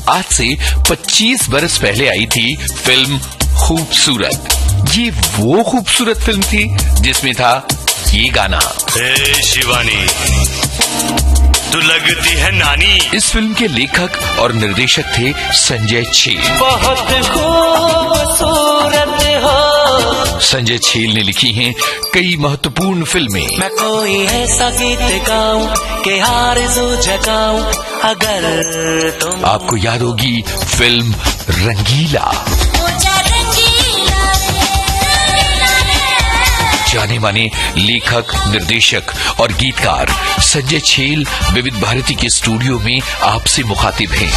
आज से 25 बरस पहले आई थी फिल्म खूबसूरत। ये वो खूबसूरत फिल्म थी जिसमें था ये गाना, हे शिवानी तू लगती है नानी। इस फिल्म के लेखक और निर्देशक थे संजय छेल। बहुत खूबसूरत हो। संजय छेल ने लिखी हैं कई महत्वपूर्ण फिल्में। मैं कोई ऐसा गीत गाऊं कि आरज़ू जगाऊं अगर तुम। आपको याद होगी फिल्म रंगीला। जाने माने लेखक, निर्देशक और गीतकार संजय छेल विविध भारती के स्टूडियो में आपसे मुखातिब हैं।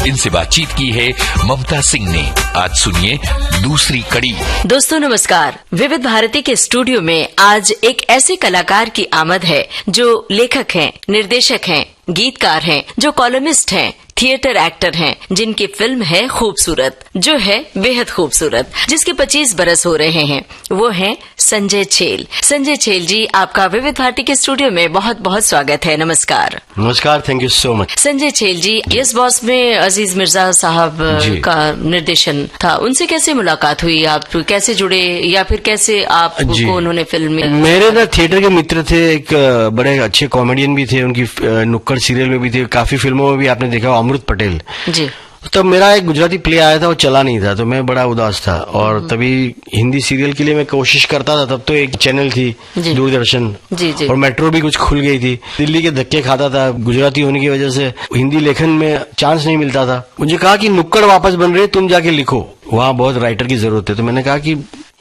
इनसे बातचीत की है ममता सिंह ने। आज सुनिए दूसरी कड़ी। दोस्तों नमस्कार। विविध भारती के स्टूडियो में आज एक ऐसे कलाकार की आमद है जो लेखक हैं, निर्देशक हैं, गीतकार हैं, जो कॉलमिस्ट हैं, थिएटर एक्टर हैं, जिनकी फिल्म है खूबसूरत, जो है बेहद खूबसूरत, जिसके 25 बरस हो रहे हैं। वो हैं संजय छेल। संजय छेल जी, आपका विविध भारती के स्टूडियो में बहुत बहुत स्वागत है। नमस्कार। नमस्कार, thank you so much. Sanjay Chhel ji, yes boss में अजीज मिर्जा साहब का निर्देशन था, उनसे कैसे मुलाकात हुई? आप कैसे जुड़े या फिर कैसे आपको उन्होंने फिल्म में? मेरे ना थिएटर के मित्र थे, एक बड़े अच्छे कॉमेडियन भी थे, उनकी नुक्कड़ सीरियल में भी थे, काफी फिल्मों में भी आपने देखा, अमृत पटेल जी। तब मेरा एक गुजराती प्ले आया था, वो चला नहीं था, तो मैं बड़ा उदास था और तभी हिंदी सीरियल के लिए मैं कोशिश करता था। तब तो एक चैनल थी दूरदर्शन जी। और मेट्रो भी कुछ खुल गई थी। दिल्ली के धक्के खाता था, गुजराती होने की वजह से हिंदी लेखन में चांस नहीं मिलता था। मुझे कहा कि नुक्कड़ वापस बन रही, तुम जाके लिखो, वहाँ बहुत राइटर की जरूरत है। तो मैंने कहा कि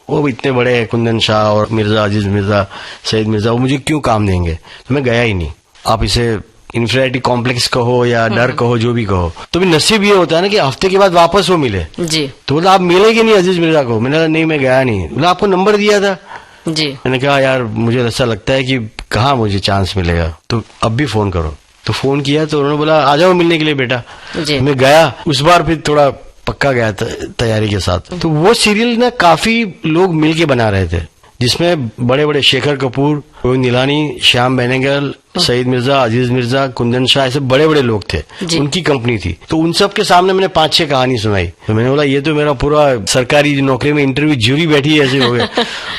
वो इतने बड़े हैं, कुंदन शाह और मिर्जा, अजीज मिर्जा, सईद मिर्जा, वो मुझे क्यों काम देंगे? तो मैं गया ही नहीं। आप इसे इन्फीरियरिटी कॉम्प्लेक्स कहो या डर कहो, जो भी कहो, तो भी नसीब ये होता है ना कि हफ्ते के बाद वापस वो मिले जी। तो बोला आप मिलेंगे नहीं अजीज मिर्जा को? मैंने कहा नहीं, मैं गया नहीं। बोला आपको नंबर दिया था जी। मैंने कहा यार मुझे ऐसा लगता है कि कहाँ मुझे चांस मिलेगा, तो अब भी फोन करो। तो फोन किया तो उन्होंने बोला आ जाओ मिलने के लिए बेटा जी। मैं गया, उस बार फिर थोड़ा पक्का गया तैयारी के साथ। तो वो सीरियल ना काफी लोग मिलके बना रहे थे, जिसमें बड़े बड़े शेखर कपूर, नीलानी, श्याम बेनेगल, सईद मिर्जा, अजीज मिर्जा, कुंदन शाह, ऐसे बड़े बड़े लोग थे, उनकी कंपनी थी। तो उन सब के सामने मैंने 5-6 कहानी सुनाई। तो मैंने बोला ये तो मेरा पूरा सरकारी नौकरी में इंटरव्यू ज्यूरी बैठी ऐसे हो गए।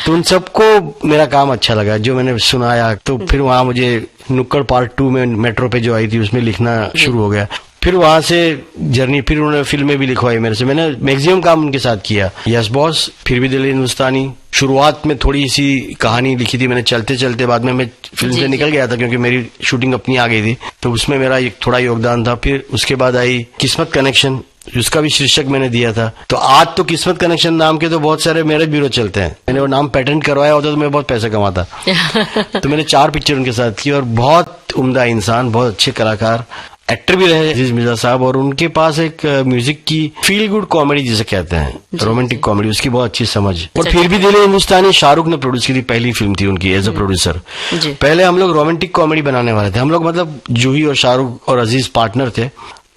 तो उन सबको मेरा काम अच्छा लगा जो मैंने सुनाया। तो फिर वहां मुझे नुक्कड़ पार्ट 2 में मेट्रो पे जो आई थी उसमें लिखना शुरू हो गया। फिर वहां से जर्नी, फिर उन्होंने फिल्में भी लिखवाई मेरे से। मैंने मैक्सिमम काम उनके साथ किया। यस बॉस, फिर भी दिल हिंदुस्तानी, शुरुआत में थोड़ी सी कहानी लिखी थी मैंने चलते चलते, बाद में मैं फिल्म से निकल गया था क्योंकि मेरी शूटिंग अपनी आ गई थी, तो उसमें मेरा एक थोड़ा योगदान था। फिर उसके बाद आई किस्मत कनेक्शन, उसका भी शीर्षक मैंने दिया था। तो आज तो किस्मत कनेक्शन नाम के तो बहुत सारे मैरिज ब्यूरो चलते हैं, मैंने वो नाम पेटेंट करवाया होता तो मैं बहुत पैसा कमाता। तो मैंने 4 पिक्चर उनके साथ की और बहुत उम्दा इंसान, बहुत अच्छे कलाकार, एक्टर भी रहे अजीज मिर्जा साहब। और उनके पास एक म्यूजिक की फील गुड कॉमेडी जिसे कहते हैं, रोमांटिक कॉमेडी, उसकी बहुत अच्छी समझ। और फिर भी दिल हिंदुस्तानी शाहरुख ने प्रोड्यूस की थी, पहली फिल्म थी उनकी एज अ प्रोड्यूसर। पहले हम लोग रोमांटिक कॉमेडी बनाने वाले थे, हम लोग मतलब जूही और शाहरुख और अजीज पार्टनर थे।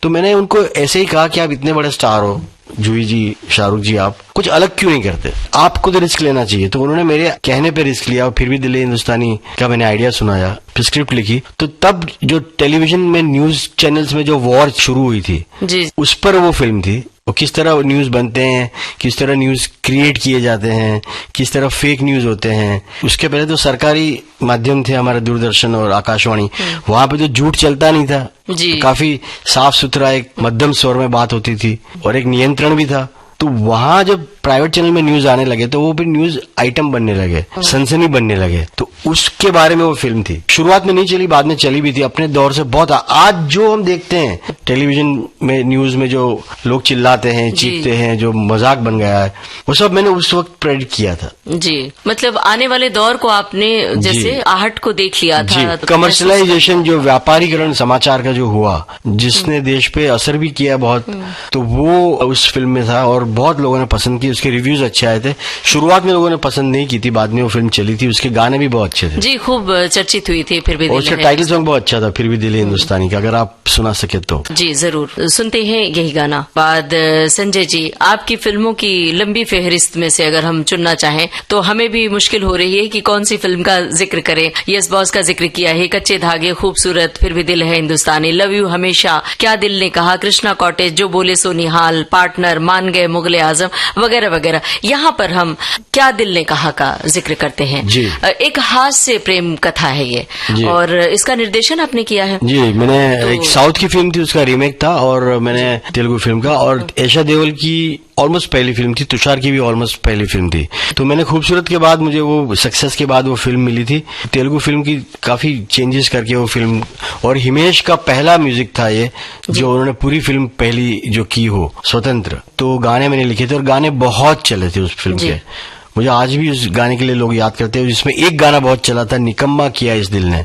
तो मैंने उनको ऐसे ही कहा कि आप इतने बड़े स्टार हो, जूही जी, शाहरुख जी, आप कुछ अलग क्यों नहीं करते? आपको तो रिस्क लेना चाहिए। तो उन्होंने मेरे कहने पे रिस्क लिया और फिर भी दिल हिंदुस्तानी का मैंने आइडिया सुनाया, फिर स्क्रिप्ट लिखी। तो तब जो टेलीविजन में न्यूज चैनल्स में जो वॉर शुरू हुई थी जी, उस पर वो फिल्म थी। और किस तरह न्यूज बनते हैं, किस तरह न्यूज क्रिएट किए जाते हैं, किस तरह फेक न्यूज होते हैं। उसके पहले तो सरकारी माध्यम थे हमारे दूरदर्शन और आकाशवाणी, वहां पे तो झूठ चलता नहीं था जी। तो काफी साफ सुथरा एक मध्यम स्वर में बात होती थी और एक नियंत्रण भी था। तो वहां जब प्राइवेट चैनल में न्यूज आने लगे तो वो फिर न्यूज आइटम बनने लगे, सनसनी बनने लगे। तो उसके बारे में वो फिल्म थी। शुरुआत में नहीं चली, बाद में चली भी थी अपने दौर से बहुत। आज जो हम देखते हैं टेलीविजन में, न्यूज में जो लोग चिल्लाते हैं, चीखते हैं, जो मजाक बन गया है, वो सब मैंने उस वक्त प्रेडिक्ट किया था जी। मतलब आने वाले दौर को आपने जैसे आहट को देख लिया था। कमर्शलाइजेशन, जो व्यापारीकरण समाचार का जो हुआ, जिसने देश पे असर भी किया बहुत, तो वो उस फिल्म में था और बहुत लोगों ने पसंद की। उसके रिव्यूज अच्छे आए थे। शुरुआत में लोगों ने पसंद नहीं की थी, बाद में वो फिल्म चली थी। उसके गाने भी बहुत अच्छे थे जी, खूब चर्चित हुई थी। फिर भी उसका टाइटल सॉन्ग बहुत अच्छा था, फिर भी दिल हिंदुस्तानी का, अगर आप सुना सके तो जी जरूर सुनते हैं यही गाना। बाद संजय जी, आपकी फिल्मों की लंबी फहरिस्त में से अगर हम चुनना चाहें तो हमें भी मुश्किल हो रही है कि कौन सी फिल्म का जिक्र करें। यस बॉस का जिक्र किया है, कच्चे धागे, खूबसूरत, फिर भी दिल है हिंदुस्तानी, लव यू हमेशा, क्या दिल ने कहा, कृष्णा कॉटेज, जो बोले सो निहाल, पार्टनर, मान गए, मुगले आजम वगैरह वगैरह। यहाँ पर हम क्या दिल ने कहा का जिक्र करते हैं। एक हास्य प्रेम कथा है ये, और इसका निर्देशन आपने किया है। जी, मैंने एक साउथ की फिल्म थी, उसका रीमेक था, और मैंने तेलुगु फिल्म का, और ऐशा देओल की ऑलमोस्ट पहली फिल्म थी, तुषार की भी ऑलमोस्ट पहली फिल्म थी। तो मैंने खूबसूरत के बाद, मुझे वो सक्सेस के बाद वो फिल्म मिली थी, तेलुगु फिल्म की काफी चेंजेस करके वो फिल्म, और हिमेश का पहला म्यूजिक था ये, जो उन्होंने पूरी फिल्म पहली जो की हो स्वतंत्र। तो गाने मैंने लिखे थे और गाने बहुत चले थे उस फिल्म के। मुझे आज भी उस गाने के लिए लोग याद करते हैं, जिसमें एक गाना बहुत चला था, निकम्मा किया इस दिल ने।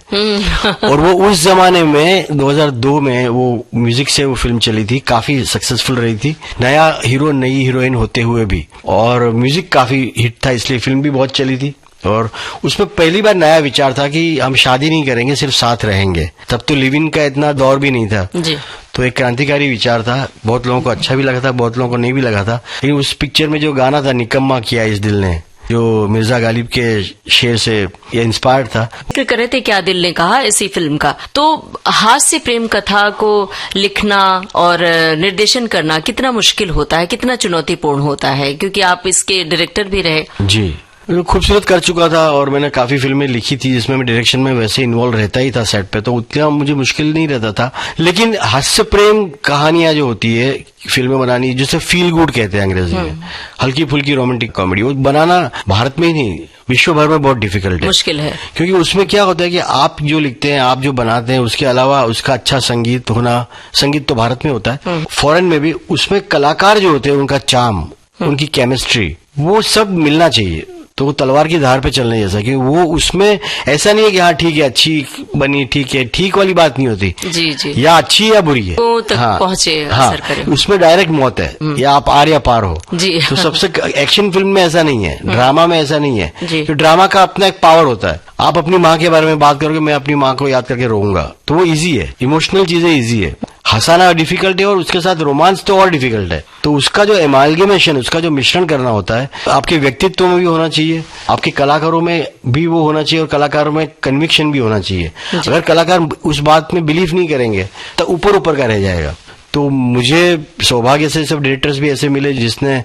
और वो उस जमाने में 2002 में वो म्यूजिक से वो फिल्म चली थी, काफी सक्सेसफुल रही थी, नया हीरो नई हीरोइन होते हुए भी, और म्यूजिक काफी हिट था, इसलिए फिल्म भी बहुत चली थी। और उसमें पहली बार नया विचार था कि हम शादी नहीं करेंगे, सिर्फ साथ रहेंगे। तब तो लिव इन का इतना दौर भी नहीं था जी। तो एक क्रांतिकारी विचार था, बहुत लोगों को अच्छा भी लगा था, बहुत लोगों को नहीं भी लगा था। लेकिन उस पिक्चर में जो गाना था, निकम्मा किया इस दिल ने, जो मिर्जा गालिब के शेर से ये इंस्पायर्ड था। जिक्र कर रहे थे क्या दिल ने कहा इसी फिल्म का। तो हास्य प्रेम कथा को लिखना और निर्देशन करना कितना मुश्किल होता है, कितना चुनौतीपूर्ण होता है, क्योंकि आप इसके डायरेक्टर भी रहे। जी, खूबसूरत कर चुका था, और मैंने काफी फिल्में लिखी थी जिसमें मैं डायरेक्शन में वैसे इन्वॉल्व रहता ही था सेट पे, तो उतना मुझे मुश्किल नहीं रहता था। लेकिन हास्य प्रेम कहानियां जो होती है फिल्में बनानी, जिसे फील गुड कहते हैं अंग्रेजी में, हल्की फुल्की रोमांटिक कॉमेडी, वो बनाना भारत में ही नहीं विश्व भर में बहुत डिफिकल्ट है, मुश्किल है। क्योंकि उसमें क्या होता है कि आप जो लिखते हैं, आप जो बनाते हैं, उसके अलावा उसका अच्छा संगीत होना, संगीत तो भारत में होता है, फॉरेन में भी, उसमें कलाकार जो होते हैं उनका चार्म, उनकी केमिस्ट्री, वो सब मिलना चाहिए। तो वो तलवार की धार पे चलने जैसा, कि वो उसमें ऐसा नहीं है कि हाँ ठीक है, अच्छी बनी, ठीक है, ठीक वाली बात नहीं होती जी जी, या अच्छी या बुरी है, वो तक हाँ, पहुंचे, हाँ, असर करे। उसमें डायरेक्ट मौत है, या आप आर या पार हो जी। तो सबसे एक्शन फिल्म में ऐसा नहीं है, ड्रामा में ऐसा नहीं है, जी। तो ड्रामा का अपना एक पावर होता है। आप अपनी माँ के बारे में बात करोगे, मैं अपनी माँ को याद करके रोऊंगा, तो वो इजी है, इमोशनल चीजें इजी है। हंसाना डिफिकल्ट है, और उसके साथ रोमांस तो और डिफिकल्ट है। तो उसका जो एमालगेमेशन, उसका जो मिश्रण करना होता है, आपके व्यक्तित्व में भी होना चाहिए, आपके कलाकारों में भी वो होना चाहिए, और कलाकारों में कन्विक्शन भी होना चाहिए। अगर कलाकार उस बात में बिलीव नहीं करेंगे तो ऊपर ऊपर का रह जाएगा। तो मुझे सौभाग्य से सब डायरेक्टर्स भी ऐसे मिले जिसने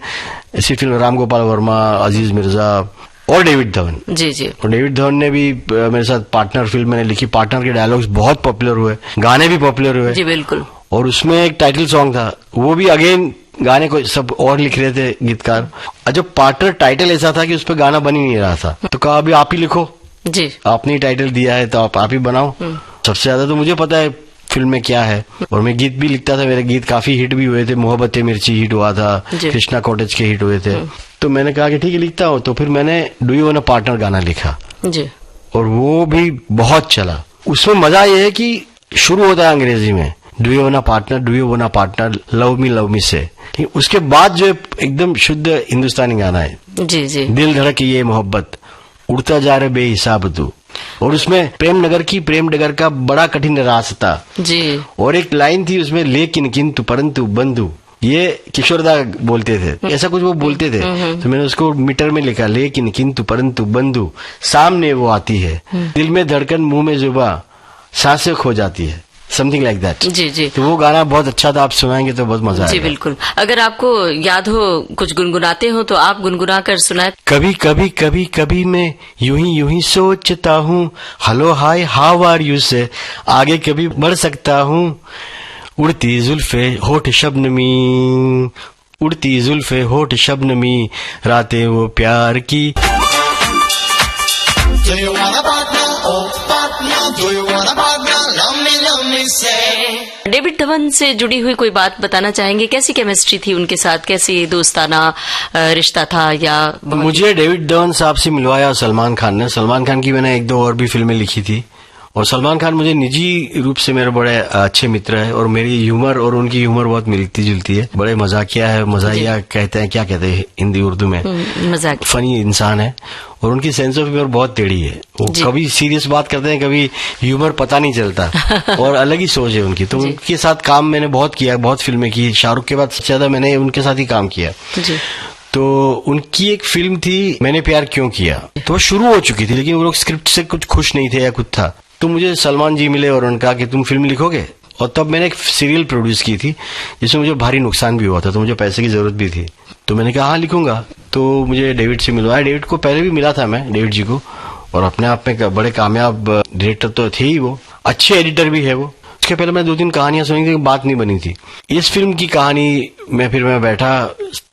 ऐसी फिल्म, राम गोपाल वर्मा, अजीज मिर्जा और डेविड धवन। जी जी। और डेविड धवन ने भी मेरे साथ पार्टनर फिल्म मैंने लिखी, पार्टनर के डायलॉग्स बहुत पॉपुलर हुए, गाने भी पॉपुलर हुए। जी बिल्कुल। और उसमें एक टाइटल सॉन्ग था, वो भी अगेन गाने को सब और लिख रहे थे गीतकार, और जब पार्टनर टाइटल ऐसा था कि उस पर गाना बन ही नहीं रहा था, तो कहा अभी आप ही लिखो जी, आपने ही टाइटल दिया है तो आप ही बनाओ। सबसे ज्यादा तो मुझे पता है फिल्म में क्या है, और मैं गीत भी लिखता था, मेरे गीत काफी हिट भी हुए थे, मोहब्बतें मिर्ची हिट हुआ था, कृष्णा कॉटेज के हिट हुए थे। तो मैंने कहा कि ठीक है लिखता हूँ, तो फिर मैंने do you want a partner गाना लिखा जी, और वो भी बहुत चला। उसमें मजा ये है कि शुरू होता है अंग्रेजी में, do you want a partner, do you want a partner, love me से, ठीक, उसके बाद जो एकदम शुद्ध हिंदुस्तानी गाना है, जी जी, दिल धड़क ये मोहब्बत, उड़ता जा रहे बेहिसाब तू, और उसमें प्रेम नगर का बड़ा कठिन रास्ता जी, और एक लाइन थी उसमें, लेकिन किंतु परंतु बंधु, ये किशोरदा बोलते थे, ऐसा कुछ वो बोलते थे, तो मैंने उसको मीटर में लिखा, लेकिन किंतु परंतु बंधु, सामने वो आती है, दिल में धड़कन मुंह में जुबा, सांसें खो जाती है, समथिंग लाइक दैट। जी जी। तो वो गाना बहुत अच्छा था, आप सुनाएंगे तो बहुत मजा आएगा। जी बिल्कुल। अगर आपको याद हो, कुछ गुनगुनाते हो तो आप गुनगुना कर सुनाए। कभी कभी कभी कभी मैं यूं ही सोचता हूँ, hello hi how are you से आगे कभी बढ़ सकता हूँ, उड़ती जुल्फे होठ शबनमी, उड़ती जुल्फे होठ शबनमी, रातें वो प्यार की। डेविड धवन से जुड़ी हुई कोई बात बताना चाहेंगे? कैसी केमिस्ट्री थी उनके साथ, कैसी दोस्ताना रिश्ता था? या मुझे डेविड धवन साहब से मिलवाया सलमान खान ने। सलमान खान की मैंने एक दो और भी फिल्में लिखी थी, और सलमान खान मुझे निजी रूप से मेरे बड़े अच्छे मित्र है और मेरी ह्यूमर और उनकी ह्यूमर बहुत मिलती जुलती है। बड़े मजाकिया है, मजाहिया कहते हैं, क्या कहते हैं हिंदी उर्दू में, मजाक, फनी इंसान है और उनकी सेंस ऑफ ह्यूमर बहुत टेढ़ी है। वो कभी सीरियस बात करते हैं, कभी ह्यूमर पता नहीं चलता और अलग ही सोच है उनकी। तो उनके साथ काम मैंने बहुत किया, बहुत फिल्में की। शाहरुख के बाद सबसे ज्यादा मैंने उनके साथ ही काम किया। तो उनकी एक फिल्म थी मैंने प्यार क्यों किया, तो वो शुरू हो चुकी थी लेकिन वो लोग स्क्रिप्ट से कुछ खुश नहीं थे या कुछ था। तो मुझे सलमान जी मिले और उनका कि तुम फिल्म लिखोगे, और तब मैंने एक सीरियल प्रोड्यूस की थी जिसमें मुझे भारी नुकसान भी हुआ था, तो मुझे पैसे की जरूरत भी थी। तो मैंने कहा हाँ लिखूंगा। तो मुझे डेविड से मिलवाया। डेविड को पहले भी मिला था मैं, डेविड जी को, और अपने आप में बड़े कामयाब डायरेक्टर तो थे ही, वो अच्छे एडिटर भी है वो। उसके पहले मैं 2-3 कहानियां सुनी थी, बात नहीं बनी थी। इस फिल्म की कहानी में फिर मैं बैठा,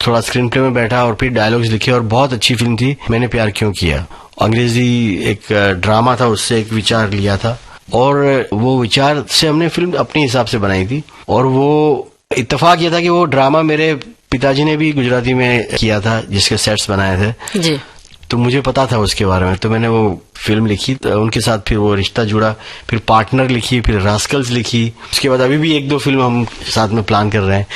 थोड़ा स्क्रीन प्ले में बैठा और फिर डायलॉग्स लिखे और बहुत अच्छी फिल्म थी मैंने प्यार क्यों किया। अंग्रेजी एक ड्रामा था, उससे एक विचार लिया था और वो विचार से हमने फिल्म अपने हिसाब से बनाई थी। और वो इत्तेफाक ये था कि वो ड्रामा मेरे पिताजी ने भी गुजराती में किया था, जिसके सेट्स बनाए थे जी। तो मुझे पता था उसके बारे में, तो मैंने वो फिल्म लिखी। तो उनके साथ फिर वो रिश्ता जुड़ा, फिर पार्टनर लिखी, फिर रास्कल्स लिखी। उसके बाद अभी भी 1-2 फिल्म हम साथ में प्लान कर रहे हैं।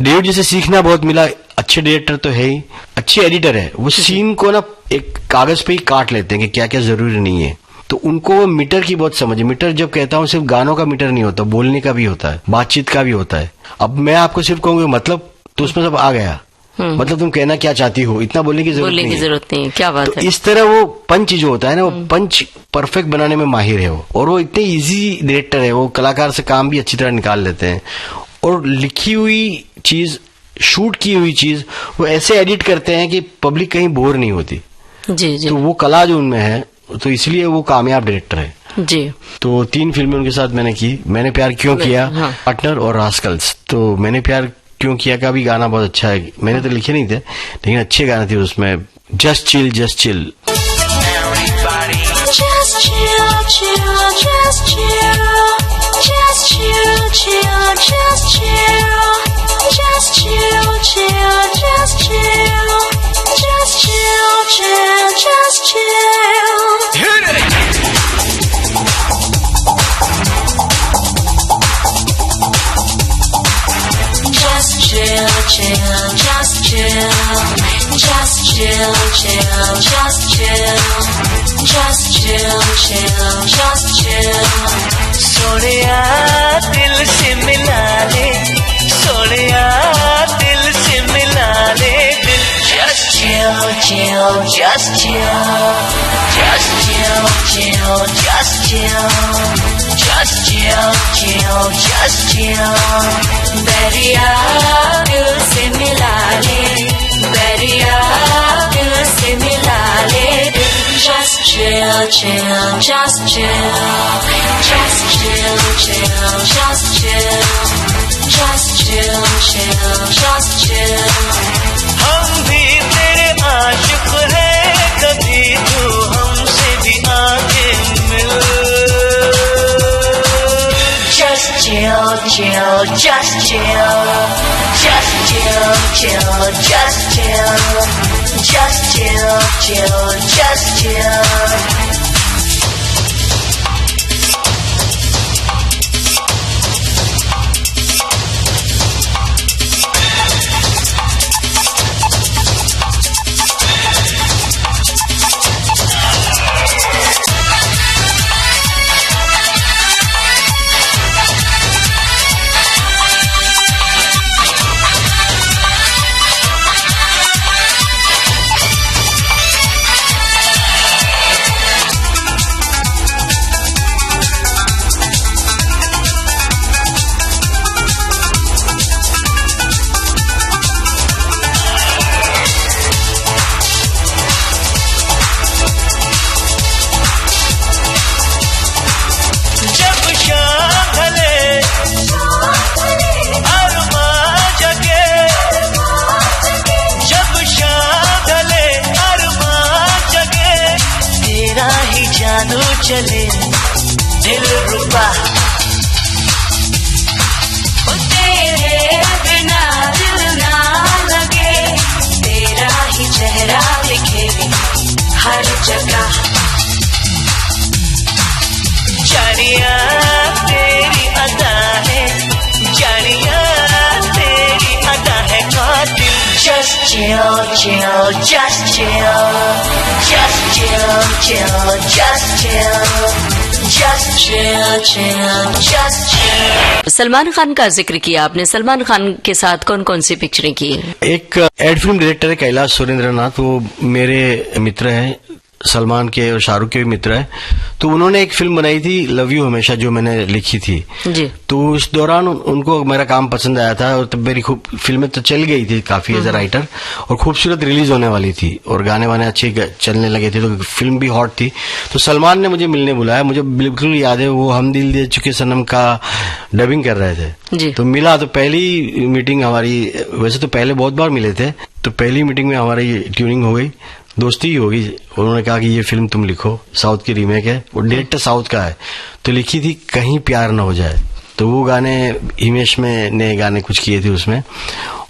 डेविड जी से सीखना बहुत मिला। अच्छे डायरेक्टर तो है ही, अच्छे एडिटर है। वो सीन को ना एक कागज पे ही काट लेते हैं कि क्या क्या जरूरी नहीं है। तो उनको वो मीटर की बहुत समझ है। मीटर जब कहता हूँ सिर्फ गानों का मीटर नहीं होता, बोलने का भी होता है, बातचीत का भी होता है। अब मैं आपको सिर्फ कहूँगा मतलब, तो उसमें सब आ गया। मतलब तुम कहना क्या चाहती हो, इतना बोलने की जरूरत नहीं है। क्या बात है। इस तरह वो पंच जो होता है ना, वो पंच परफेक्ट बनाने में माहिर है वो। और वो इतने इजी डायरेक्टर है, वो कलाकार से काम भी अच्छी तरह निकाल लेते हैं। और लिखी हुई चीज, शूट की हुई चीज वो ऐसे एडिट करते हैं कि पब्लिक कहीं बोर नहीं होती जी। तो वो कला जो उनमें है, तो इसलिए वो कामयाब डायरेक्टर है जी। तो 3 फिल्में उनके साथ मैंने की। मैंने प्यार क्यों किया, पार्टनर और रास्कल्स। तो मैंने प्यार क्यों किया का भी गाना बहुत अच्छा है। मैंने तो लिखे नहीं थे लेकिन अच्छे गाने थे उसमें। Just chill just chill, Sonia दिल से मिला ले, सोनिया दिल से मिला ले दिल। Just chill, chill, just chill, just chill, chill, just chill, just chill, chill, just chill। Bairiya दिल से मिला ले, बैरिया दिल से मिला ले दिल। Just chill, chill, just chill, just chill, chill, just chill, just chill, chill, just chill। हम भी तेरे आशिक हैं, कभी तू हमसे भी आगे मिल। Just chill, chill, just chill, just chill, chill, just chill, just chill, chill, just chill। चले दिल रुबा, तेरे बिना दिल ना लगे, तेरा ही चेहरा दिखे हर जगह। जानी जानिया तेरी अदा है, जानिया तेरी अदा है कातिल। Just chill, chill, just chill, just chill, chill, just chill, just chill, chill, just chill। Salman Khan का जिक्र किया आपने, सलमान खान के साथ कौन कौन सी पिक्चरें की है? एक एड फिल्म डायरेक्टर है कैलाश सुरेंद्रनाथ, वो मेरे मित्र हैं, सलमान के और शाहरुख के भी मित्र है। तो उन्होंने एक फिल्म बनाई थी लव यू हमेशा, जो मैंने लिखी थी जी। तो उस दौरान उनको मेरा काम पसंद आया था और तब मेरी खूब फिल्में तो चल गई थी काफी एज ए राइटर, और खूबसूरत रिलीज होने वाली थी और गाने वाने अच्छे चलने लगे थे, तो फिल्म भी हॉट थी। तो सलमान ने मुझे मिलने बुलाया, मुझे बिल्कुल याद है वो हम दिल दे चुके सनम का डबिंग कर रहे थे जी। तो मिला, तो पहली मीटिंग हमारी, वैसे तो पहले बहुत बार मिले थे, तो पहली मीटिंग में हमारी ट्यूनिंग हो गई, दोस्ती ही होगी। उन्होंने कहा कि ये फिल्म तुम लिखो, साउथ की रीमेक है, वो डायरेक्टर साउथ का है, तो लिखी थी कहीं प्यार न हो जाए। तो वो गाने हिमेश में ने गाने कुछ किए थे उसमें,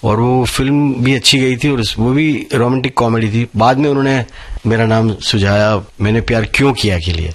और वो फिल्म भी अच्छी गई थी और वो भी रोमांटिक कॉमेडी थी। बाद में उन्होंने मेरा नाम सुझाया मैंने प्यार क्यों किया के लिए,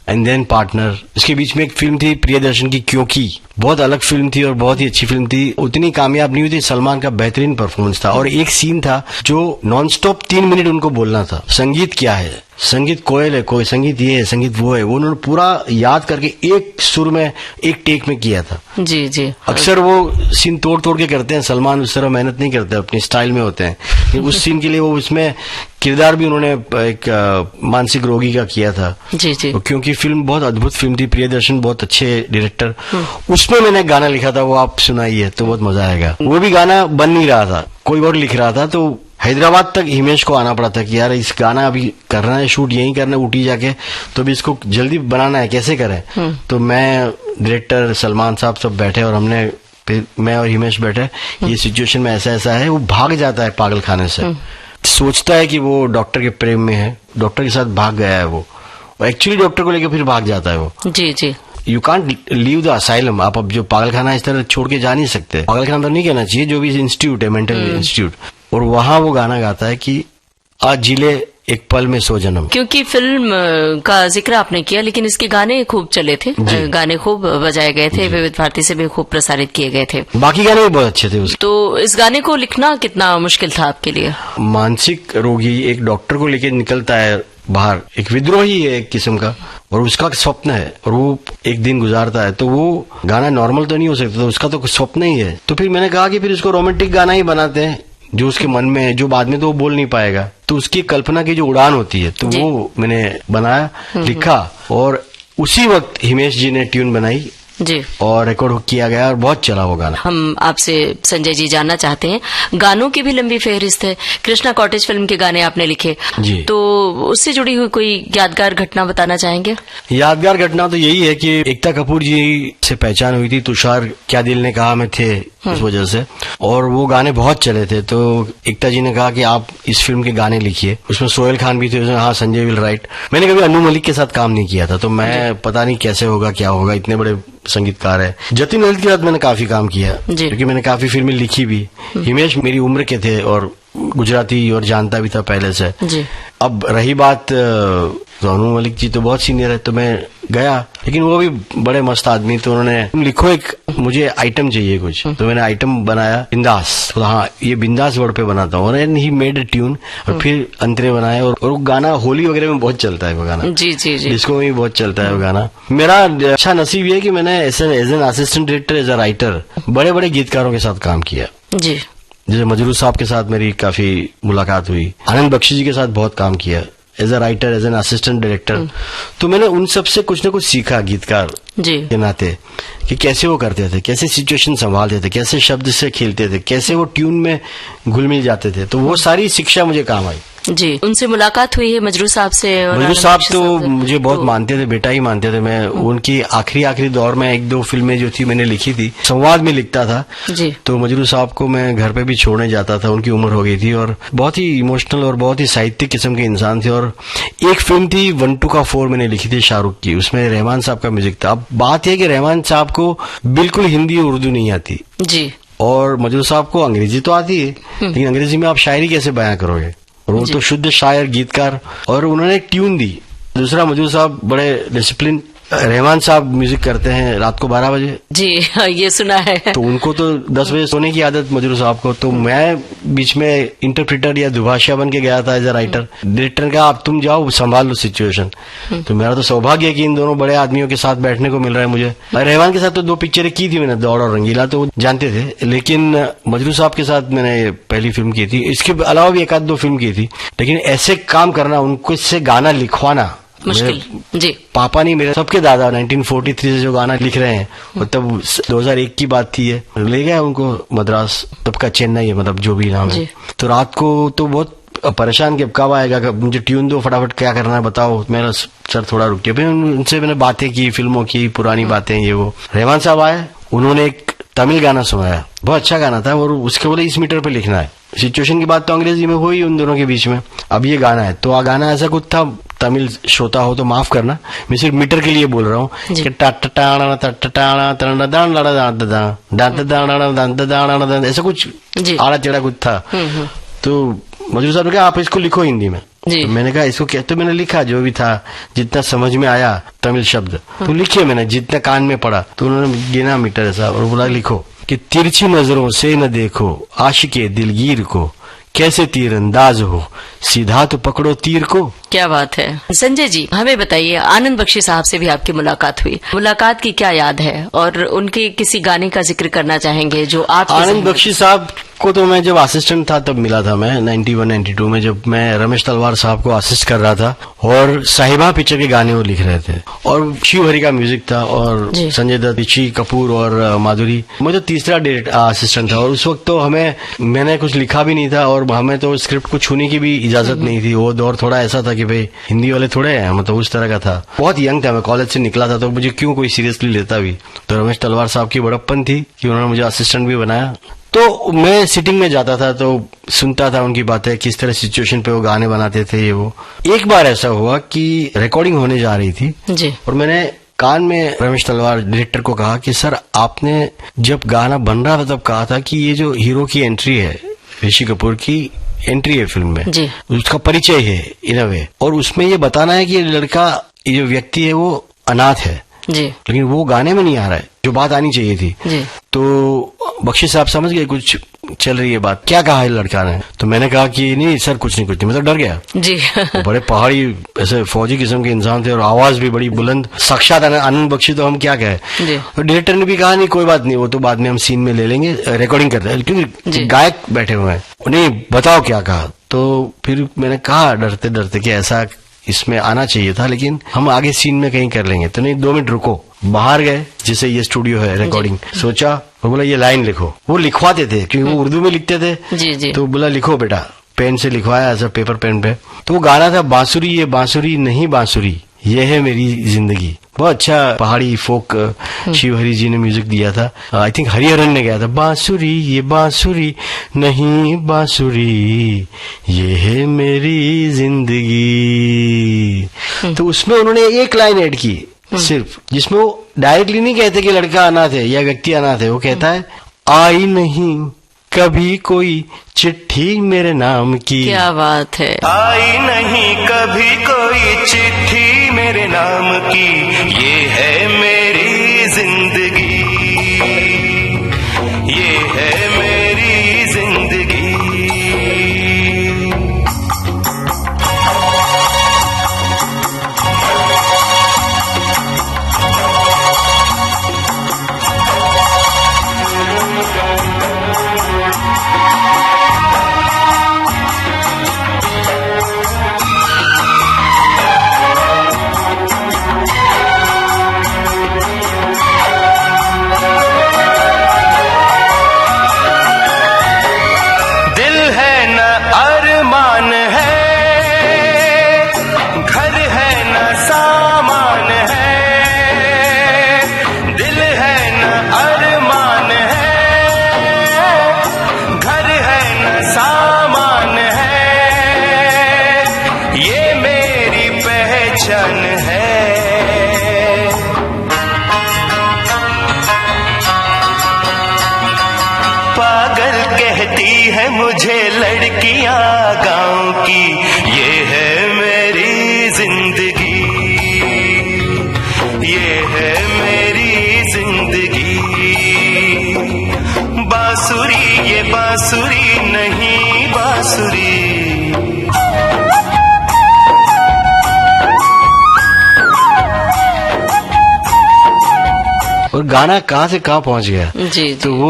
एंड देन पार्टनर। इसके बीच में एक फिल्म थी प्रियदर्शन की क्योंकि, बहुत अलग फिल्म थी और बहुत ही अच्छी फिल्म थी, उतनी कामयाब नहीं हुई थी। सलमान का बेहतरीन परफॉर्मेंस था और एक सीन था जो नॉनस्टॉप 3 मिनट उनको बोलना था, संगीत क्या है, संगीत कोयल है, कोई संगीत ये है, संगीत वो है, वो उन्होंने पूरा याद करके एक सुर में एक टेक में किया था। जी जी। अक्सर वो सीन तोड़ तोड़ के करते हैं, सलमान उस तरह मेहनत नहीं करते, अपने स्टाइल में होते हैं। उस सीन के लिए वो उसमें किरदार भी उन्होंने एक मानसिक रोगी का किया था जी जी। क्योंकि फिल्म बहुत अद्भुत फिल्म थी, प्रियदर्शन बहुत अच्छे डायरेक्टर। उसमें मैंने गाना लिखा था, वो आप सुनाइए तो बहुत मजा आएगा। वो भी गाना बन नहीं रहा था, कोई और लिख रहा था, तो हैदराबाद तक हिमेश को आना पड़ा था कि यार इस गाना अभी करना है, शूट यहीं करना है ऊटी जाके, तो अभी इसको जल्दी बनाना है, कैसे करें। तो मैं, डायरेक्टर, सलमान साहब सब बैठे और हमने, फिर मैं और हिमेश बैठे, ये सिचुएशन में ऐसा ऐसा है। वो भाग जाता है पागल खाने से, सोचता है कि वो डॉक्टर के प्रेम में है, डॉक्टर के साथ भाग गया है वो, एक्चुअली डॉक्टर को लेकर फिर भाग जाता है वो। जी जी। You can't leave the asylum, आप अब जो पागल खाना इस तरह छोड़ के जा नहीं सकते, पागल खाना तो नहीं कहना चाहिए, जो भी इंस्टीट्यूट है, मेंटल इंस्टीट्यूट। और वहां वो गाना गाता है कि आज जिले एक पल में सो जन्म। क्योंकि फिल्म का जिक्र आपने किया, लेकिन इसके गाने खूब चले थे, गाने खूब बजाए गए थे, विविध भारती से भी खूब प्रसारित किए गए थे, बाकी गाने भी बहुत अच्छे थे उसके। तो इस गाने को लिखना कितना मुश्किल था आपके लिए? मानसिक रोगी एक डॉक्टर को लेकर निकलता है बाहर, एक विद्रोही है एक किस्म का, और उसका स्वप्न है और वो एक दिन गुजारता है, तो वो गाना नॉर्मल तो नहीं हो सकता, तो उसका तो स्वप्न ही है। तो फिर मैंने कहा कि फिर इसको रोमांटिक गाना ही बनाते हैं, जो उसके मन में है, जो बाद में तो वो बोल नहीं पाएगा, तो उसकी कल्पना की जो उड़ान होती है, तो वो मैंने बनाया, लिखा, और उसी वक्त हिमेश जी ने ट्यून बनाई जी, और रिकॉर्ड किया गया और बहुत चला वो गाना। हम आपसे संजय जी जानना चाहते हैं, गानों की भी लंबी फहरिस्त है, कृष्णा कॉटेज फिल्म के गाने आपने लिखे जी, तो उससे जुड़ी हुई कोई यादगार घटना बताना चाहेंगे? यादगार घटना तो यही है कि एकता कपूर जी से पहचान हुई थी, तुषार क्या दिल ने कहा में थे इस वजह से, और वो गाने बहुत चले थे, तो एकता जी ने कहा कि आप इस फिल्म के गाने लिखिए। उसमें सोहेल खान भी थे, हाँ संजय विल राइट। मैंने कभी अनु मलिक के साथ काम नहीं किया था, तो मैं पता नहीं कैसे होगा क्या होगा, इतने बड़े संगीतकार है। जतिन ललित के साथ मैंने काफी काम किया, क्योंकि मैंने काफी फिल्में लिखी भी। हिमेश मेरी उम्र के थे और गुजराती और जानता भी था पहले से जी। अब रही बात, तो अनु मलिक जी तो बहुत सीनियर है, तो मैं गया, लेकिन वो भी बड़े मस्त आदमी, तो उन्होंने तुम लिखो एक, मुझे आइटम चाहिए कुछ, तो मैंने आइटम बनाया बिंदास, तो हाँ ये बिंदास वर्ड पे बनाता हूँ, और ही मेड अ ट्यून, और फिर अंतरे बनाए, और वो गाना होली वगैरह में बहुत चलता है वो गाना, जी जी जी, डिस्को में भी बहुत चलता है वो गाना। मेरा अच्छा नसीब ये है कि मैंने as an assistant director, as a writer बड़े बड़े गीतकारों के साथ काम किया जी, जैसे मजरू साहब के साथ मेरी काफी मुलाकात हुई, आनंद बख्शी जी के साथ बहुत काम किया as a writer, as an assistant director. तो मैंने उन सब से कुछ न कुछ सीखा गीतकार जी के नाते, कि कैसे वो करते थे, कैसे सिचुएशन संभालते थे, कैसे शब्द से खेलते थे, कैसे वो ट्यून में घुल मिल जाते थे, तो वो सारी शिक्षा मुझे काम आई जी। उनसे मुलाकात हुई है मजरू साहब से? मजरू साहब तो मुझे बहुत मानते थे, बेटा ही मानते थे। मैं उनकी आखिरी दौर में एक दो फिल्में जो थी मैंने लिखी थी, संवाद में लिखता था जी, तो मजरू साहब को मैं घर पे भी छोड़ने जाता था, उनकी उम्र हो गई थी, और बहुत ही इमोशनल और बहुत ही साहित्यिक किस्म के इंसान थे। और एक फिल्म थी 1-2 का 4 मैंने लिखी थी शाहरुख की, उसमें रहमान साहब का म्यूजिक था। अब बात है कि रहमान साहब को बिल्कुल हिंदी और उर्दू नहीं आती जी, और मजरू साहब को अंग्रेजी तो आती है, लेकिन अंग्रेजी में आप शायरी कैसे बयां करोगे, और वो तो शुद्ध शायर गीतकार, और उन्होंने ट्यून दी। दूसरा, मजरू साहब बड़े डिसिप्लिन रहमान साहब म्यूजिक करते हैं रात को 12 बजे। जी ये सुना है। तो उनको तो 10 बजे सोने की आदत मजरू साहब को। तो मैं बीच में इंटरप्रेटर या दुभाषिया बन के गया था एज अ राइटर। डायरेक्टर ने कहा आप तुम जाओ संभाल लो सिचुएशन। तो मेरा तो सौभाग्य है कि इन दोनों बड़े आदमियों के साथ बैठने को मिल रहा है मुझे। रहमान के साथ तो 2 पिक्चरें की थी मैंने, दौड़ और रंगीला, तो जानते थे। लेकिन मजरू साहब के साथ मैंने पहली फिल्म की थी। इसके अलावा भी 1-2 फिल्म की थी। लेकिन ऐसे काम करना, उनको इससे गाना लिखवाना मुश्किल। जी पापा नहीं, मेरे सबके दादा 1943 से जो गाना लिख रहे हैं, मतलब 2001 की बात थी। ये ले गया उनको मद्रास, तब का चेन्नई है, मतलब जो भी नाम है। तो रात को तो बहुत परेशान कि अब कब आएगा, मुझे ट्यून दो फटाफट, क्या करना है बताओ। मेरा सर थोड़ा रुक गया। फिर उनसे मैंने बातें की, फिल्मों की पुरानी बातें, ये वो। रहमान साहब आए, उन्होंने एक तमिल गाना सुनाया, बहुत अच्छा गाना था, और उसके बोले इस मीटर पे लिखना है। सिचुएशन की बात तो अंग्रेजी में हुई उन दोनों के बीच में। अब ये गाना है, तो गाना ऐसा कुछ था, तमिल श्रोता हो तो माफ करना, मैं सिर्फ मीटर के लिए बोल रहा हूँ कि ऐसा कुछ आड़ा टेढ़ा कुछ था। तो मजरू साहब ने कहा आप इसको लिखो हिंदी में। तो मैंने कहा इसको क्या, तो मैंने लिखा जो भी था, जितना समझ में आया तमिल शब्द तो लिखे मैंने, जितना कान में पड़ा। तो उन्होंने गिना मीटर ऐसा और बोला लिखो कि तिरछी नजरों से न देखो आशिके दिलगीर को, कैसे तीर अंदाज हो सीधा तो पकड़ो तीर को। क्या बात है। संजय जी हमें बताइए, आनंद बख्शी साहब से भी आपकी मुलाकात हुई, मुलाकात की क्या याद है, और उनके किसी गाने का जिक्र करना चाहेंगे जो आप। आनंद बख्शी साहब को तो मैं जब असिस्टेंट था तब मिला था मैं 91-92 में, जब मैं रमेश तलवार साहब को असिस्ट कर रहा था, और साहिबा पिक्चर के गाने वो लिख रहे थे, और शिव हरि का म्यूजिक था, और संजय दत्त, ऋषि कपूर और माधुरी। मैं तो तीसरा असिस्टेंट था, और उस वक्त तो मैंने कुछ लिखा भी नहीं था, और हमें तो स्क्रिप्ट को छूने की भी इजाजत नहीं थी। वो दौर थोड़ा ऐसा था कि भाई हिंदी वाले थोड़े हैं, मतलब उस तरह का था। बहुत यंग था मैं, कॉलेज से निकला था, तो मुझे क्यों कोई सीरियसली लेता भी। तो रमेश तलवार साहब की बड़प्पन थी कि उन्होंने मुझे असिस्टेंट भी बनाया। तो मैं सिटिंग में जाता था तो सुनता था उनकी बातें, किस तरह सिचुएशन पे वो गाने बनाते थे। ये वो एक बार ऐसा हुआ कि रिकॉर्डिंग होने जा रही थी जी, और मैंने कान में रमेश तलवार डायरेक्टर को कहा कि सर आपने जब गाना बन रहा था तब कहा था कि ये जो हीरो की एंट्री है, ऋषि कपूर की एंट्री है फिल्म में जी, उसका परिचय है इन अ वे, और उसमें ये बताना है कि ये लड़का, ये जो व्यक्ति है वो अनाथ है जी, लेकिन वो गाने में नहीं आ रहा है जो बात आनी चाहिए थी जी। तो बख्शी साहब समझ गए कुछ चल रही है बात, क्या कहा है लड़का ने। तो मैंने कहा कि नहीं सर कुछ नहीं, मैं तो डर गया जी। बड़े पहाड़ी ऐसे फौजी किस्म के इंसान थे, और आवाज भी बड़ी बुलंद, साक्षात आनंद बख्शी, तो हम क्या कहे। और डायरेक्टर ने भी कहा नहीं कोई बात नहीं, वो तो बाद में हम सीन में ले लेंगे, रिकॉर्डिंग करते हैं, क्योंकि गायक बैठे हुए हैं। नहीं बताओ क्या कहा। तो फिर मैंने कहा डरते डरते कि ऐसा इसमें आना चाहिए था, लेकिन हम आगे सीन में कहीं कर लेंगे। तो नहीं 2 मिनट रुको, बाहर गए जिसे ये स्टूडियो है रिकॉर्डिंग, सोचा और बोला ये लाइन लिखो। वो लिखवाते थे क्योंकि वो उर्दू में लिखते थे जी जी। तो बोला लिखो बेटा, पेन से लिखवाया ऐसा पेपर पेन पे। तो वो गाना था बांसुरी ये बांसुरी नहीं बांसुरी ये है मेरी जिंदगी, बहुत अच्छा पहाड़ी फोक शिव हरि जी ने म्यूजिक दिया था। आई थिंक हरिहरन ने गाया था, बांसुरी ये बांसुरी नहीं बांसुरी ये है मेरी जिंदगी। तो उसमें उन्होंने एक लाइन ऐड की सिर्फ, जिसमें वो डायरेक्टली नहीं कहते कि लड़का अनाथ है या व्यक्ति अनाथ है, वो कहता है आई नहीं कभी कोई चिट्ठी मेरे नाम की। क्या बात है। आई नहीं कभी कोई चिट्ठी मेरे नाम की ये है मेरी जिंदगी, ये है मेरी जिंदगी। मुझे लड़कियां गांव की ये है मेरी जिंदगी, ये बांसुरी, ये बांसुरी नहीं बांसुरी। और गाना कहाँ से कहाँ पहुंच गया जी। तो वो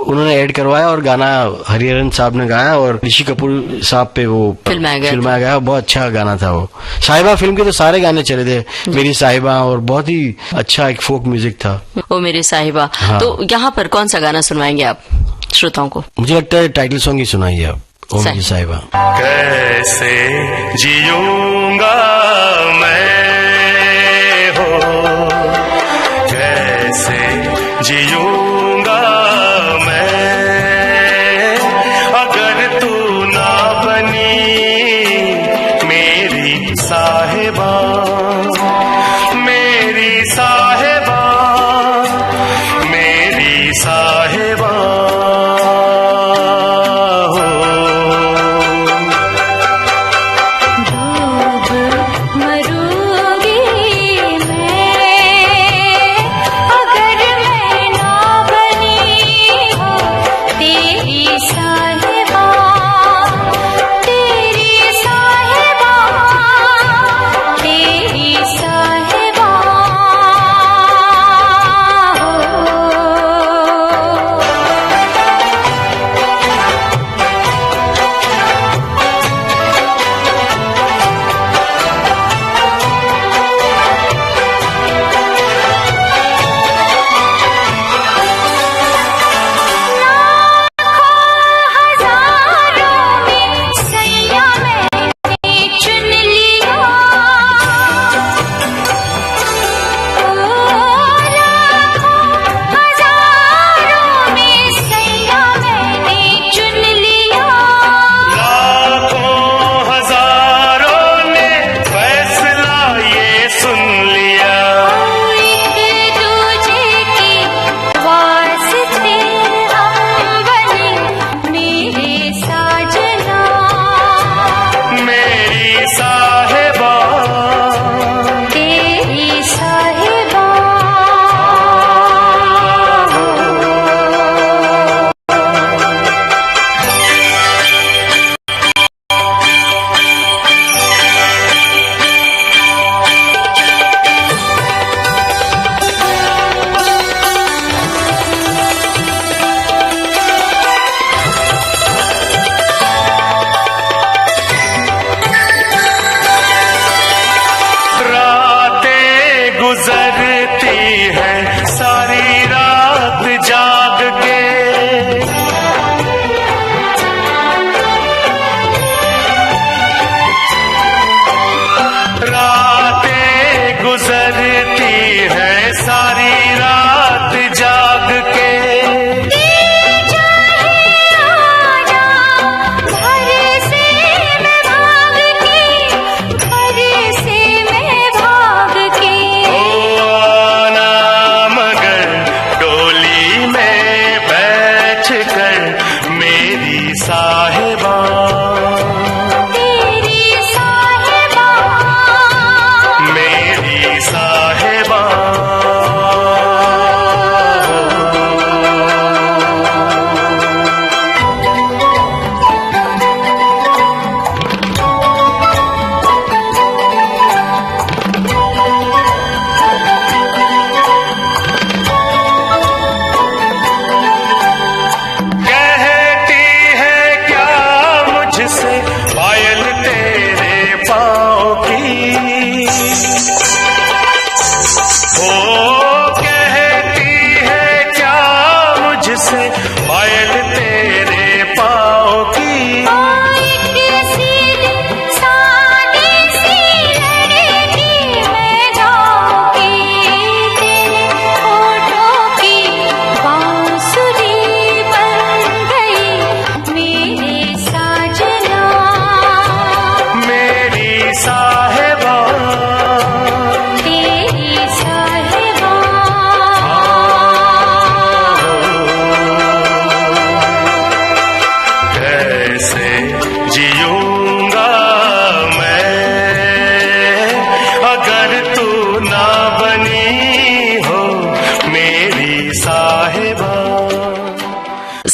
उन्होंने ऐड करवाया और गाना हरिहरन साहब ने गाया और ऋषि कपूर साहब पे वो फिल्माया गया। बहुत अच्छा गाना था वो। साहिबा फिल्म के तो सारे गाने चले थे, मेरी साहिबा, और बहुत ही अच्छा एक फोक म्यूजिक था वो मेरी साहिबा। हाँ। तो यहाँ पर कौन सा गाना सुनवाएंगे आप श्रोताओं को? मुझे लगता है टाइटल सॉन्ग ही सुनाइए आप, ओ मेरी साहिबा। कैसे जीऊंगा मैं हो, कैसे जीऊंगा मैं अगर तू ना बनी मेरी साहिबा, मेरी साहिबा, मेरी साहिबा।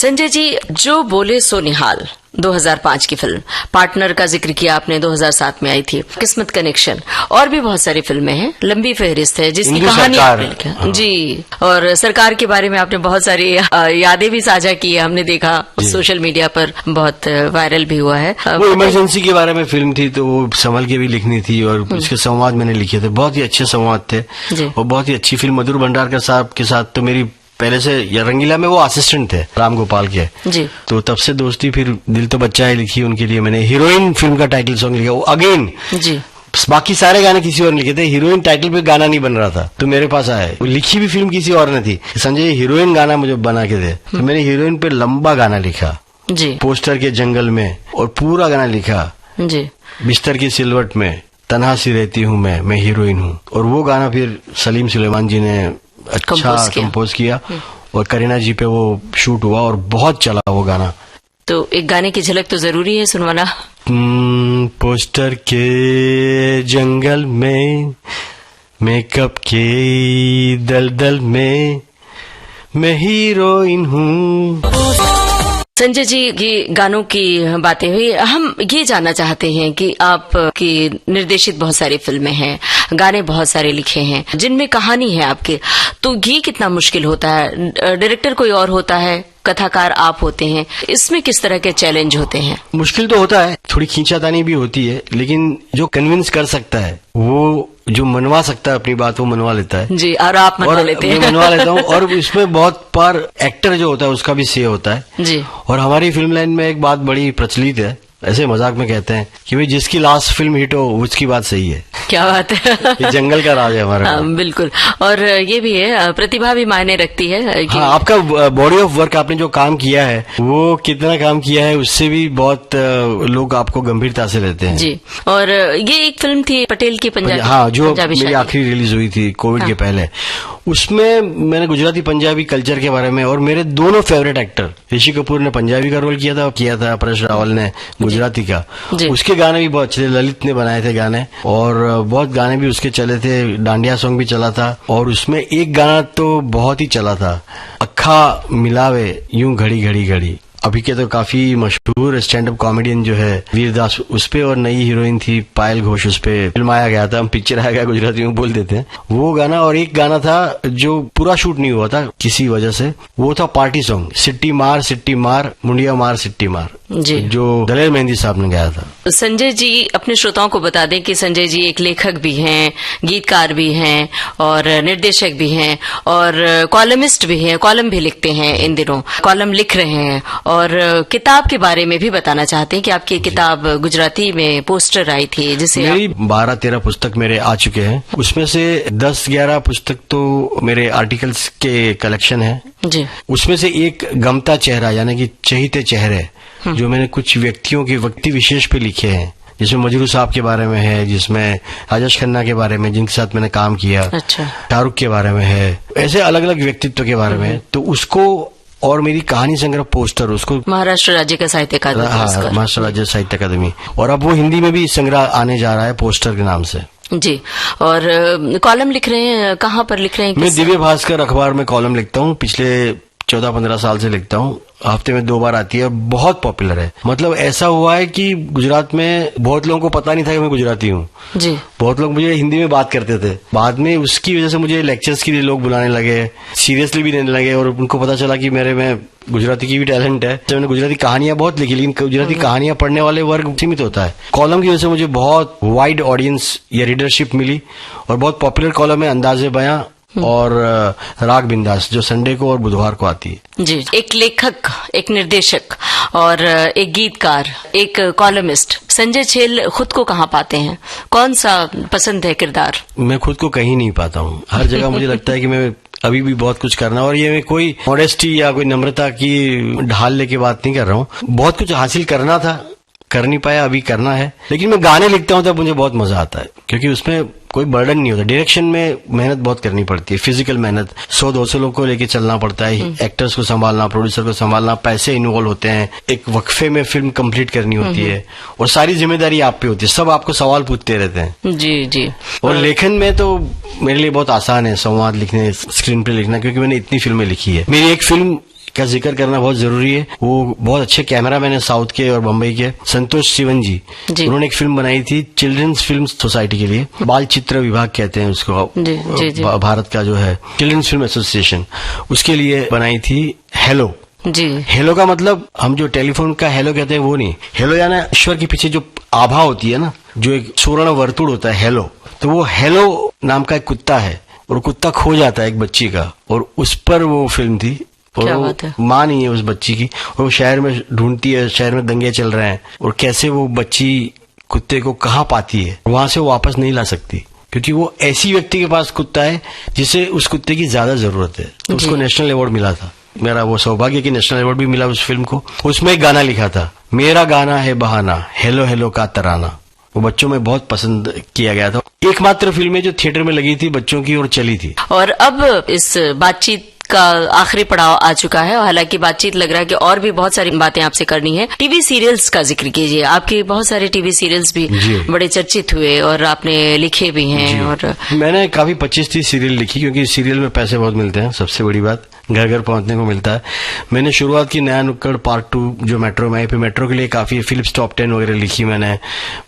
संजय जी, जो बोले सो निहाल 2005 की फिल्म, पार्टनर का जिक्र किया आपने, 2007 में आई थी, किस्मत कनेक्शन, और भी बहुत सारी फिल्में हैं, लंबी फहरिस्त है जिसकी कहानी आपने लिखा जी। और सरकार के बारे में आपने बहुत सारी यादें भी साझा की है, हमने देखा सोशल मीडिया पर, बहुत वायरल भी हुआ है। वो इमरजेंसी के बारे में फिल्म थी तो वो संभल के भी लिखनी थी, और उसके संवाद मैंने लिखे थे, बहुत ही अच्छे संवाद थे और बहुत ही अच्छी फिल्म। मधुर भंडारकर साहब के साथ तो मेरी पहले से, या रंगीला में वो असिस्टेंट थे राम गोपाल के जी, तो तब से दोस्ती। फिर दिल तो बच्चा है लिखी उनके लिए मैंने, हीरोइन फिल्म का टाइटल सॉन्ग लिखा वो अगेन जी। बाकी सारे गाने किसी और ने लिखे थे, हीरोइन टाइटल पे गाना नहीं बन रहा था तो मेरे पास आया। वो लिखी भी फिल्म किसी और ने थी, संजय हीरोइन गाना मुझे बना के दे, तो मैंने हीरोइन पे लंबा गाना लिखा जी, पोस्टर के जंगल में, और पूरा गाना लिखा जी, बिस्तर की सिलवट में तन्हा सी रहती हूँ मैं हीरोइन हूँ। और वो गाना फिर सलीम सुलेमान जी ने अच्छा कंपोज किया और करीना जी पे वो शूट हुआ और बहुत चला वो गाना। तो एक गाने की झलक तो जरूरी है सुनवाना। पोस्टर के जंगल में, मेकअप के दलदल में, मैं हीरोइन हूँ। संजय जी, ये गानों की बातें हुई, हम ये जानना चाहते हैं कि आपकी निर्देशित बहुत सारी फिल्में हैं, गाने बहुत सारे लिखे हैं जिनमें कहानी है आपके, तो ये कितना मुश्किल होता है? डायरेक्टर कोई और होता है, कथाकार आप होते हैं, इसमें किस तरह के चैलेंज होते हैं? मुश्किल तो होता है, थोड़ी खींचातानी भी होती है, लेकिन जो कन्विंस कर सकता है, वो जो मनवा सकता है अपनी बात, वो मनवा लेता है जी। और आप मनवा लेते हैं? मैं मनवा लेता हूँ। और इसमें बहुत बार एक्टर जो होता है उसका भी से होता है जी। और हमारी फिल्म लाइन में एक बात बड़ी प्रचलित है, ऐसे मजाक में कहते हैं कि भाई जिसकी लास्ट फिल्म हिट हो उसकी बात सही है। क्या बात है। ये जंगल का राज है हमारा। बिल्कुल। और ये भी है, प्रतिभा भी मायने रखती है। हाँ, आपका बॉडी ऑफ वर्क, आपने जो काम किया है वो कितना काम किया है, उससे भी बहुत लोग आपको गंभीरता से लेते हैं जी। और ये एक फिल्म थी पटेल की पंजाबी, हाँ, जो मेरी आखिरी रिलीज हुई थी कोविड के पहले, उसमें मैंने गुजराती पंजाबी कल्चर के बारे में, और मेरे दोनों फेवरेट एक्टर, ऋषि कपूर ने पंजाबी का रोल किया था परेश रावल ने गुजराती का, उसके गाने भी बहुत अच्छे थे, ललित ने बनाए थे गाने, और बहुत गाने भी उसके चले थे, डांडिया सॉन्ग भी चला था, और उसमें एक गाना तो बहुत ही चला था, अखा मिलावे यूं घड़ी घड़ी घड़ी। अभी के तो काफी मशहूर स्टैंड अप कॉमेडियन जो है वीरदास, उसपे, और नई हीरोइन थी पायल घोष, उसपे फिल्माया गया था, हम पिक्चर आया गया गुजराती में बोल देते हैं वो गाना। और एक गाना था जो पूरा शूट नहीं हुआ था किसी वजह से, वो था पार्टी सॉन्ग, सिट्टी मार मुंडिया मार सिट्टी मार जी, जो दलेर मेहंदी साहब ने गाया था। संजय जी, अपने श्रोताओं को बता दें कि संजय जी एक लेखक भी हैं, गीतकार भी हैं, और निर्देशक भी हैं, और कॉलमिस्ट भी हैं, कॉलम भी लिखते हैं, इन दिनों कॉलम लिख रहे हैं। और किताब के बारे में भी बताना चाहते हैं कि आपकी किताब गुजराती में पोस्टर आई थी, जिसे मेरी 12-13 पुस्तक मेरे आ चुके हैं, उसमें से 10-11 पुस्तक तो मेरे आर्टिकल्स के कलेक्शन है जी। उसमें से एक गमता चेहरा, यानी कि चहीते चेहरे, जो मैंने कुछ व्यक्तियों के व्यक्ति विशेष पे लिखे हैं, जिसमें मजरू साहब के बारे में है, जिसमें राजेश खन्ना के बारे में जिनके साथ मैंने काम किया, अच्छा, शाहरुख के बारे में है, ऐसे अलग अलग व्यक्तित्व के बारे में। तो उसको, और मेरी कहानी संग्रह पोस्टर, उसको महाराष्ट्र राज्य का साहित्य अकादमी, हाँ, महाराष्ट्र राज्य साहित्य अकादमी, और अब वो हिंदी में भी संग्रह आने जा रहा है पोस्टर के नाम से जी। और कॉलम लिख रहे हैं, कहाँ पर लिख रहे हैं? मैं दिव्य भास्कर अखबार में कॉलम लिखता हूँ, पिछले 14-15 साल से लिखता हूँ, हफ्ते में 2 बार आती है, बहुत पॉपुलर है। मतलब ऐसा हुआ है कि गुजरात में बहुत लोगों को पता नहीं था कि मैं गुजराती हूँ जी। बहुत लोग मुझे हिंदी में बात करते थे, बाद में उसकी वजह से मुझे लेक्चर्स के लिए लोग बुलाने लगे, सीरियसली भी लेने लगे, और उनको पता चला कि मेरे में गुजराती की भी टैलेंट है। मैंने गुजराती कहानियां बहुत लिखी, लेकिन गुजराती कहानियां पढ़ने वाले वर्ग सीमित होता है। कॉलम की वजह से मुझे बहुत वाइड ऑडियंस या रीडरशिप मिली, और बहुत पॉपुलर कॉलम है अंदाजे बयां और राग बिंदास, जो संडे को और बुधवार को आती है जी। एक लेखक, एक निर्देशक, और एक गीतकार, एक कॉलमिस्ट, संजय छेल खुद को कहाँ पाते हैं? कौन सा पसंद है किरदार? मैं खुद को कहीं नहीं पाता हूँ, हर जगह मुझे लगता है कि मैं अभी भी बहुत कुछ करना, और ये मैं कोई मॉडेस्टी या कोई नम्रता की ढाल लेके बात नहीं कर रहा हूँ। बहुत कुछ हासिल करना था, कर नहीं पाया, अभी करना है। लेकिन मैं गाने लिखता हूँ तब मुझे बहुत मजा आता है, क्योंकि उसमें कोई बर्डन नहीं होता। डायरेक्शन में मेहनत बहुत करनी पड़ती है, फिजिकल मेहनत, 100-200 लोग को लेके चलना पड़ता है, एक्टर्स को संभालना, प्रोड्यूसर को संभालना, पैसे इन्वॉल्व होते हैं, एक वक्फे में फिल्म कंप्लीट करनी होती है, और सारी जिम्मेदारी आप पे होती है, सब आपको सवाल पूछते रहते हैं जी जी। और लेखन में तो मेरे लिए बहुत आसान है संवाद लिखने, स्क्रीन पे लिखना, क्योंकि मैंने इतनी फिल्में लिखी है। मेरी एक फिल्म का जिक्र करना बहुत जरूरी है। वो बहुत अच्छे कैमरामैन है साउथ के और बम्बई के, संतोष सिवन जी। उन्होंने एक फिल्म बनाई थी चिल्ड्रंस फिल्म सोसाइटी के लिए, बाल चित्र विभाग कहते हैं उसको, भारत का जो है चिल्ड्रंस फिल्म एसोसिएशन, उसके लिए बनाई थी हेलो। जी, हेलो का मतलब हम जो टेलीफोन का हेलो कहते हैं वो नहीं, हेलो यानी ईश्वर के पीछे जो आभा होती है ना, जो एक स्वर्ण वर्तुड़ होता है हेलो, तो वो हेलो नाम का एक कुत्ता है और कुत्ता खो जाता है एक बच्ची का, और उस पर वो फिल्म थी। और वो माँ नहीं है उस बच्ची की, और वो शहर में ढूंढती है, शहर में दंगे चल रहे हैं, और कैसे वो बच्ची कुत्ते को कहाँ पाती है, वहां से वो वापस नहीं ला सकती, क्योंकि वो ऐसी व्यक्ति के पास कुत्ता है जिसे उस कुत्ते की ज्यादा जरूरत है। तो उसको नेशनल अवार्ड मिला था, मेरा वो सौभाग्य कि नेशनल अवार्ड भी मिला उस फिल्म को। उसमें एक गाना लिखा था, मेरा गाना है बहाना, हेलो हेलो का तराना, वो बच्चों में बहुत पसंद किया गया था। एकमात्र फिल्म है जो थिएटर में लगी थी बच्चों की और चली थी। और अब इस बातचीत का आखिरी पड़ाव आ चुका है, हालांकि बातचीत लग रहा है कि और भी बहुत सारी बातें आपसे करनी है। टीवी सीरियल्स का जिक्र कीजिए, आपके बहुत सारे टीवी सीरियल्स भी बड़े चर्चित हुए और आपने लिखे भी हैं। और मैंने काफी 25-30 सीरियल लिखी, क्योंकि सीरियल में पैसे बहुत मिलते हैं, सबसे बड़ी बात घर घर पहुंचने को मिलता है। मैंने शुरुआत की नया नुक्कड़ पार्ट 2 जो मेट्रो में आई, फिर मेट्रो के लिए काफी फिलिप्स टॉप 10 वगैरह लिखी मैंने,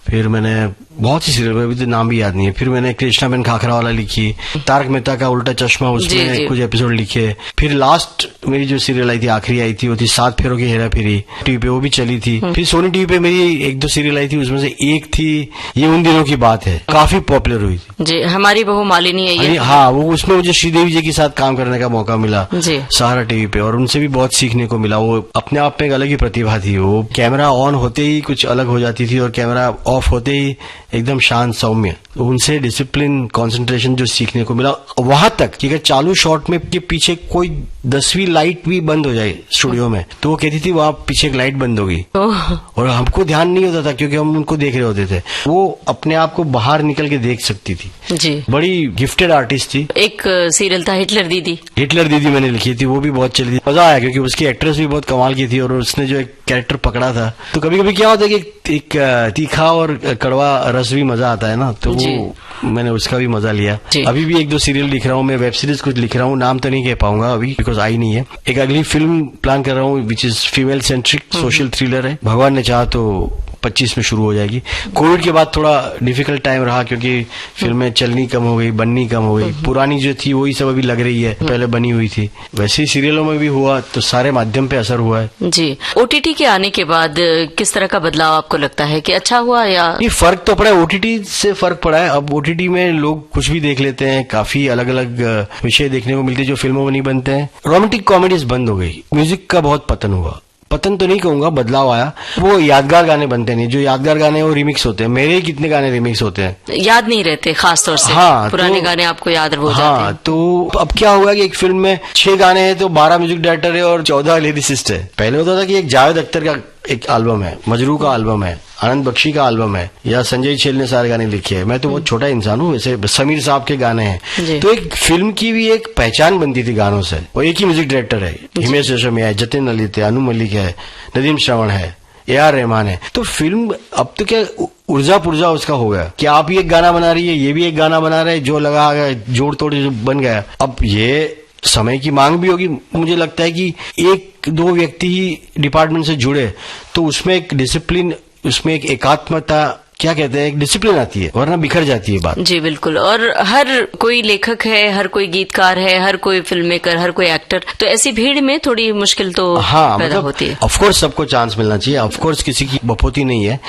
फिर मैंने बहुत सी सीरियल, अभी तो नाम भी याद नहीं है, फिर मैंने कृष्णा बेन खाखरा वाला लिखी, तारक मेहता का उल्टा चश्मा, उसमें कुछ एपिसोड लिखे, फिर लास्ट मेरी जो सीरियल आई थी, आखिरी आई थी, वो थी 7 फेरों की हेरा फेरी, टीवी पे वो भी चली थी। फिर सोनी टीवी पे मेरी 1-2 सीरियल आई थी, उसमें से एक थी ये उन दिनों की बात है, काफी पॉपुलर हुई थी जी, हमारी बहू मालिनी है ये। हाँ, वो उसमें मुझे श्रीदेवी जी के साथ काम करने का मौका मिला सहारा टीवी पे, और उनसे भी बहुत सीखने को मिला। वो अपने आप में एक अलग ही प्रतिभा थी, वो कैमरा ऑन होते ही कुछ अलग हो जाती थी और कैमरा ऑफ होते ही एकदम शांत सौम्य। तो उनसे डिसिप्लिन, कंसंट्रेशन जो सीखने को मिला, वहां तक कि अगर चालू शॉट में के पीछे कोई 10वीं लाइट भी बंद हो जाए स्टूडियो में, तो वो कहती थी वहां पीछे एक लाइट बंद होगी, और हमको ध्यान नहीं होता था क्योंकि हम उनको देख रहे होते थे। वो अपने आप को बाहर निकल के देख सकती थी जी, बड़ी गिफ्टेड आर्टिस्ट थी। एक सीरियल था हिटलर दीदी, हिटलर दीदी मैंने लिखी थी, वो भी बहुत चली थी, मजा आया क्योंकि उसकी एक्ट्रेस भी बहुत कमाल की थी और उसने जो एक कैरेक्टर पकड़ा था। तो कभी कभी क्या होता है कि एक तीखा और कड़वा रस भी मजा आता है ना, तो वो मैंने उसका भी मजा लिया। अभी भी 1-2 सीरियल लिख रहा हूँ मैं, वेब सीरीज कुछ लिख रहा हूँ, नाम तो नहीं कह पाऊंगा अभी बिकॉज आई नहीं है। एक अगली फिल्म प्लान कर रहा हूँ which is female centric social thriller है, भगवान ने चाहा तो 25 में शुरू हो जाएगी। कोविड के बाद थोड़ा डिफिकल्ट टाइम रहा क्योंकि फिल्में चलनी कम हो गई, बननी कम हो गई, पुरानी जो थी वही सब अभी लग रही है, पहले बनी हुई थी। वैसे ही सीरियलों में भी हुआ, तो सारे माध्यम पे असर हुआ है जी। ओटीटी के आने के बाद किस तरह का बदलाव आपको लगता है कि अच्छा हुआ या नहीं? फर्क तो पड़ा है, ओटीटी से फर्क पड़ा है। अब ओटीटी में लोग कुछ भी देख लेते हैं, काफी अलग अलग विषय देखने को मिलते हैं जो फिल्मों में नहीं बनते हैं। रोमांटिक कॉमेडीज बंद हो गई, म्यूजिक का बहुत पतन हुआ, पतन तो नहीं कहूंगा, बदलाव आया। वो यादगार गाने बनते नहीं, जो यादगार गाने हैं वो रिमिक्स होते हैं। मेरे ही कितने गाने रिमिक्स होते हैं, याद नहीं रहते खास तौर से। हाँ, पुराने गाने आपको याद हो जाते हैं। तो अब क्या हुआ कि एक फिल्म में 6 गाने हैं तो 12 म्यूजिक डायरेक्टर है और 14 लिरिसिस्ट है। पहले होता था कि एक जावेद अख्तर का एक एल्बम है, मजरू का एल्बम है, आनंद बख्शी का एल्बम है, या संजय छेल ने सारे गाने लिखे हैं। मैं तो बहुत छोटा इंसान हूँ, वैसे समीर साहब के गाने हैं। तो एक फिल्म की भी एक पहचान बनती थी गानों से, और एक ही म्यूजिक डायरेक्टर है, हिमेश रेशमिया है, जतिन ललित है, अनु मलिक है, नदीम श्रवण है, AR रहमान है। तो फिल्म अब तो क्या ऊर्जा पुर्जा उसका हो गया कि आप ये एक गाना बना रही है, ये भी एक गाना बना रहे, जो लगा गया जोड़ तोड़ जो बन गया। अब ये समय की मांग भी होगी, मुझे लगता है कि 1-2 व्यक्ति ही डिपार्टमेंट से जुड़े तो उसमें एक डिसिप्लिन, उसमें एक एकात्मता, क्या कहते हैं, एक डिसिप्लिन आती है, वरना बिखर जाती है बात। जी बिल्कुल। और हर कोई लेखक है, हर कोई गीतकार है, हर कोई फिल्म मेकर, हर कोई एक्टर, तो ऐसी भीड़ में थोड़ी मुश्किल तो पैदा होती है। ऑफकोर्स सबको चांस मिलना चाहिए, ऑफकोर्स किसी की बपोती नहीं है,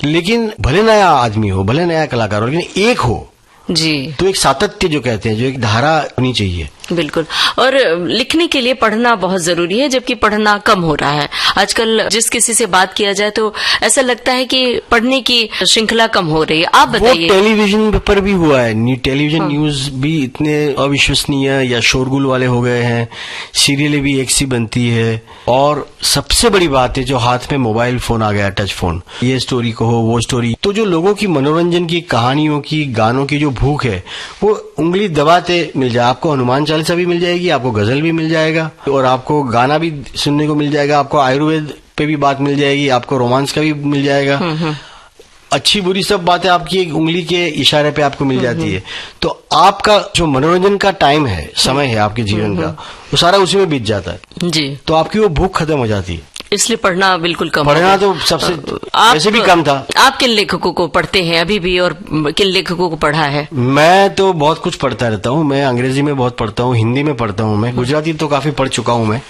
लेकिन भले नया आदमी हो, भले नया कलाकार हो, लेकिन एक हो जी, तो एक सातत्य जो कहते हैं, जो एक धारा होनी चाहिए। बिल्कुल। और लिखने के लिए पढ़ना बहुत जरूरी है, जबकि पढ़ना कम हो रहा है आजकल। जिस किसी से बात किया जाए तो ऐसा लगता है कि पढ़ने की श्रृंखला कम हो रही है। आप बताइए। वो टेलीविजन पर भी हुआ है, टेलीविजन न्यूज भी इतने अविश्वसनीय या शोरगुल वाले हो गए हैं, सीरियलें भी एक सी बनती है, और सबसे बड़ी बात है जो हाथ में मोबाइल फोन आ गया, टच फोन, ये स्टोरी कहो वो स्टोरी, तो जो लोगों की मनोरंजन की, कहानियों की, गानों की जो भूख है वो उंगली दबाते मिल जाए। आपको हनुमान चालीसा भी मिल जाएगी, आपको गजल भी मिल जाएगा, और आपको गाना भी सुनने को मिल जाएगा, आपको आयुर्वेद पे भी बात मिल जाएगी, आपको रोमांस का भी मिल जाएगा। अच्छी बुरी सब बातें आपकी एक उंगली के इशारे पे आपको मिल जाती है। तो आपका जो मनोरंजन का टाइम है, समय है आपके जीवन का, वो सारा उसी में बीत जाता है जी। तो आपकी वो भूख खत्म हो जाती है। इसलिए पढ़ना बिल्कुल कम। पढ़ना तो सबसे वैसे भी कम था। आप किन लेखकों को पढ़ते हैं अभी भी, और किन लेखकों को पढ़ा है? मैं तो बहुत कुछ पढ़ता रहता हूँ। मैं अंग्रेजी में बहुत पढ़ता हूँ, हिंदी में पढ़ता हूँ, मैं गुजराती तो काफी पढ़ चुका हूँ मैं,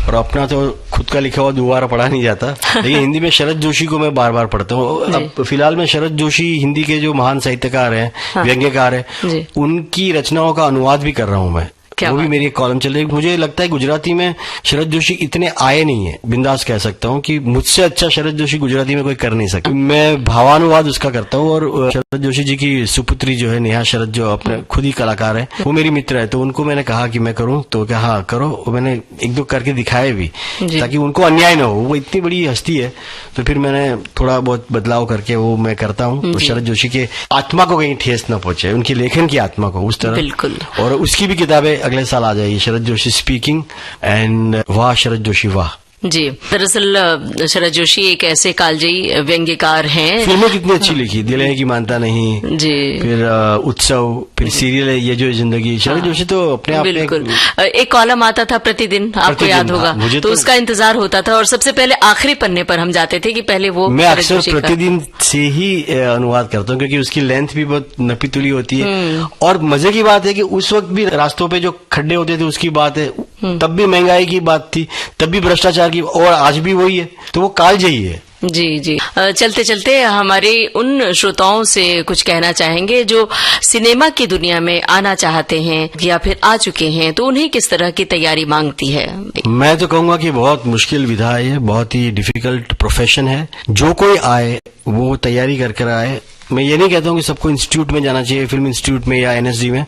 और अपना तो खुद का लिखा हुआ दोबारा पढ़ा नहीं जाता। लेकिन हिंदी में शरद जोशी को मैं बार बार पढ़ता हूँ। अब फिलहाल में शरद जोशी हिंदी के जो महान साहित्यकार हैं, व्यंग्यकार हैं, उनकी रचनाओं का अनुवाद भी कर रहा हूँ मैं। वो भी मेरी एक कॉलम चल रही है। मुझे लगता है गुजराती में शरद जोशी इतने आए नहीं है, बिंदास कह सकता हूँ कि मुझसे अच्छा शरद जोशी गुजराती में कोई कर नहीं सकता। मैं भावानुवाद उसका करता हूँ, और शरद जोशी जी की सुपुत्री जो है नेहा शरद, जो अपने खुद ही कलाकार है, वो मेरी मित्र है। तो उनको मैंने कहा कि मैं करूँ, तो क्या हाँ करो। मैंने एक दो करके दिखाए भी ताकि उनको अन्याय न हो। वो इतनी बड़ी हस्ती है, तो फिर मैंने थोड़ा बहुत बदलाव करके वो मैं करता हूँ। शरद जोशी के आत्मा को कहीं ठेस न पहुंचे, उनकी लेखन की आत्मा को उस तरह। बिल्कुल। और उसकी भी किताबें अगले साल आ जाएगी, शरद जोशी स्पीकिंग एंड वाह शरद जोशी वाह। जी, दरअसल शरद जोशी एक ऐसे कालजयी व्यंग्यकार हैं। फिल्में कितनी अच्छी लिखी, दिल है कि मानता नहीं जी, फिर उत्सव, फिर सीरियल है ये जो जिंदगी। शरद जोशी तो अपने आप बिल्कुल। एक कॉलम आता था प्रतिदिन, आपको याद होगा, तो उसका इंतजार होता था, और सबसे पहले आखिरी पन्ने पर हम जाते थे कि पहले वो। मैं अक्सर प्रतिदिन से ही अनुवाद करता हूँ, क्योंकि उसकी लेंथ भी बहुत नपी तुली होती है। और मजे की बात है कि उस वक्त भी रास्तों पे जो खड्डे होते थे उसकी बात है, तब भी महंगाई की बात थी, तब भी भ्रष्टाचार की, और आज भी वही है। तो वो कालजयी है। जी जी। चलते चलते हमारे उन श्रोताओं से कुछ कहना चाहेंगे जो सिनेमा की दुनिया में आना चाहते हैं या फिर आ चुके हैं, तो उन्हें किस तरह की तैयारी मांगती है? मैं तो कहूंगा कि बहुत मुश्किल विधा है, बहुत ही डिफिकल्ट प्रोफेशन है। जो कोई आए वो तैयारी कर आए। मैं ये नहीं कहता हूँ कि सबको इंस्टीट्यूट में जाना चाहिए, फिल्म इंस्टीट्यूट में या एनएसडी में,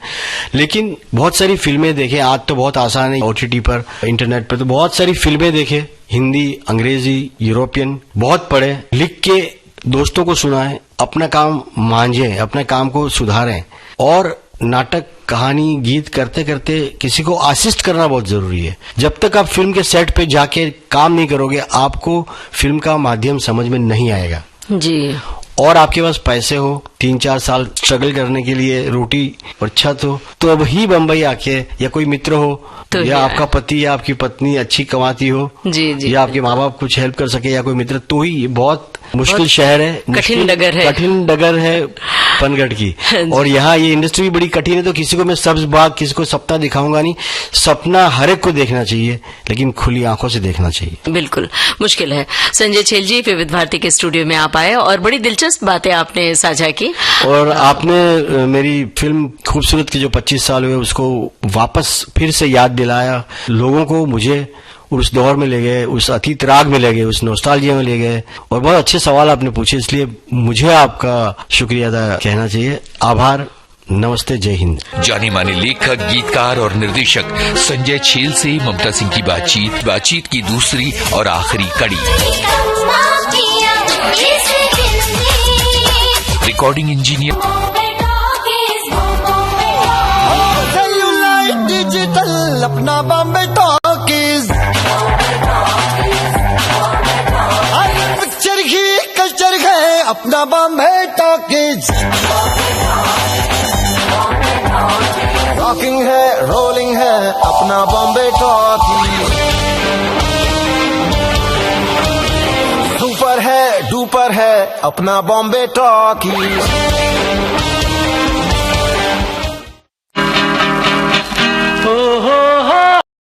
लेकिन बहुत सारी फिल्में देखें। आज तो बहुत आसान है, ओटीटी पर, इंटरनेट पर, तो बहुत सारी फिल्में देखें, हिंदी, अंग्रेजी, यूरोपियन, बहुत पढ़े, लिख के दोस्तों को सुनाएं, अपना काम मांझें, अपने काम को सुधारें। और नाटक, कहानी, गीत करते करते किसी को असिस्ट करना बहुत जरूरी है। जब तक आप फिल्म के सेट पे जाके काम नहीं करोगे, आपको फिल्म का माध्यम समझ में नहीं आएगा जी। और आपके पास पैसे हो, 3-4 साल स्ट्रगल करने के लिए, रोटी और छत हो, तो अब ही बम्बई आके, या कोई मित्र हो, तो या आपका पति या आपकी पत्नी अच्छी कमाती हो जी, जी, या आपके माँ बाप कुछ हेल्प कर सके, या कोई मित्र, तो ही। बहुत मुश्किल शहर है, कठिन डगर है पनगढ़ की। और यहाँ ये इंडस्ट्री भी बड़ी कठिन है। तो किसी को मैं सब्ज बाग, किसी को सपना दिखाऊंगा नहीं। सपना हर एक को देखना चाहिए, लेकिन खुली आंखों से देखना चाहिए। बिल्कुल मुश्किल है। संजय छेल जी, विविध भारती के स्टूडियो में आप आए और बड़ी दिलचस्प बातें आपने साझा की, और आपने मेरी फिल्म खूबसूरत के जो 25 साल हुए उसको वापस फिर से याद दिलाया लोगों को, मुझे उस दौर में ले गए, उस अतीत राग में ले गए, उस नॉस्टैल्जिया में ले गए। और बहुत अच्छे सवाल आपने पूछे, इसलिए मुझे आपका शुक्रिया अदा कहना चाहिए। आभार, नमस्ते, जय हिंद। जाने माने लेखक, गीतकार और निर्देशक संजय छेल से ममता सिंह की बातचीत की दूसरी और आखिरी कड़ी। रिकॉर्डिंग इंजीनियर डिजिटल अपना बॉम्बे टॉकीज, पिक्चर ही कल्चर है अपना बॉम्बे टॉकीज। रॉकिंग है, रोलिंग है अपना बॉम्बे टॉकीज। सुपर है, डुपर है अपना बॉम्बे टॉकीज।